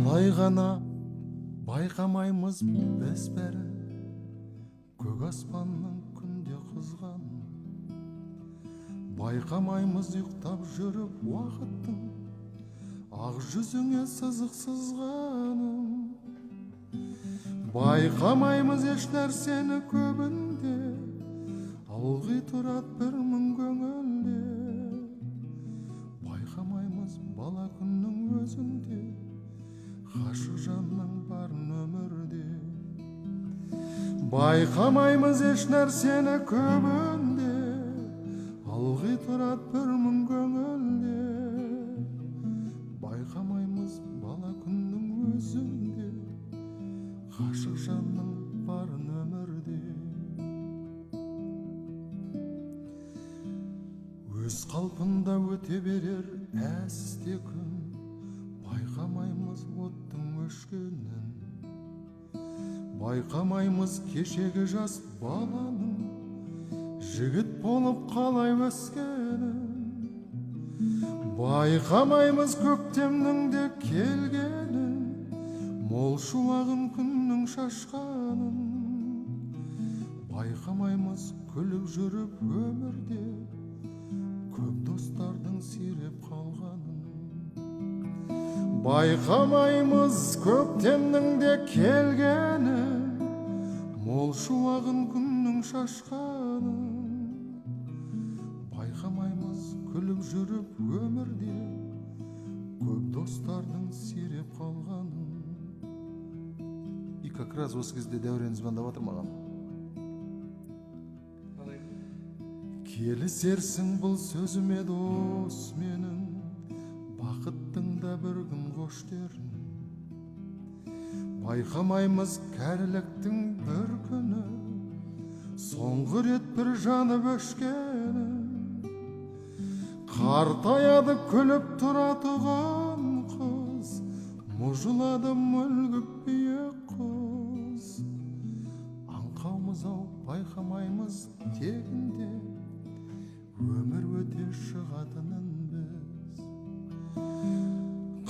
қалай ғана байқамаймыз біз бәрі көк аспанның күнде қызған, байқамаймыз ұйықтап жүріп уақыттың ақ жүзіңе сызық сызғанын, байқамаймыз еш нәрсені көбінде ылғи тұрат бір мың көңілде, байқамаймыз бала күннің өзінде ғашық жанның барын өмірде, байқамаймыз еш нәрсені көбінде ылғи тұрат бір мың көңілде, байқамаймыз бала күннің өзінде ғашық жанның барын өмірде. Өз қалпында өте берер әсте күн, байқамаймыз оттың өшкенін, байқамаймыз кешегі жас баланың жігіт болып қалай өскенін, байқамаймыз көктемнің де келгенін, мол шуағын күннің шашқанын, байқамаймыз күліп жүріп өмірде көп достардың сиреп қалғанын, байқамаймыз көктемнің де келгенін, мол шуағын күннің шашқанын, байқамаймыз күліп жүріп өмірде көп достардың сиреп қалғанын. И как раз осы кезде Дәурен звондап жатыр маған. Келісерсің бұл сөзіме дос менің, бақыттың да бір күн қоштерін, байқамаймыз кәріліктің бір күні соңғы рет бір жанып өшкенін, қартаяды күліп тұратұған қыз, мұжылады мүлгіп биік құз, аңқаумыз ау байқамаймыз тегінде өмір өте шығатынын біз,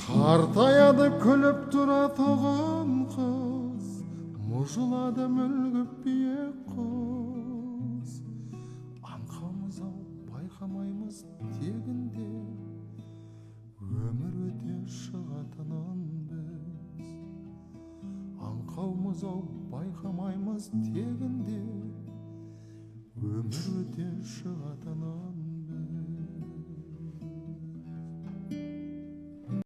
қартаяды күліп тұратұған қыз, мұжылады мүлгіп биік құз, аңқаумыз ау байқамаймыз тегінде өмір өте шығатынын біз, аңқаумыз ау байқамаймыз тегінде өмір өте шығатынын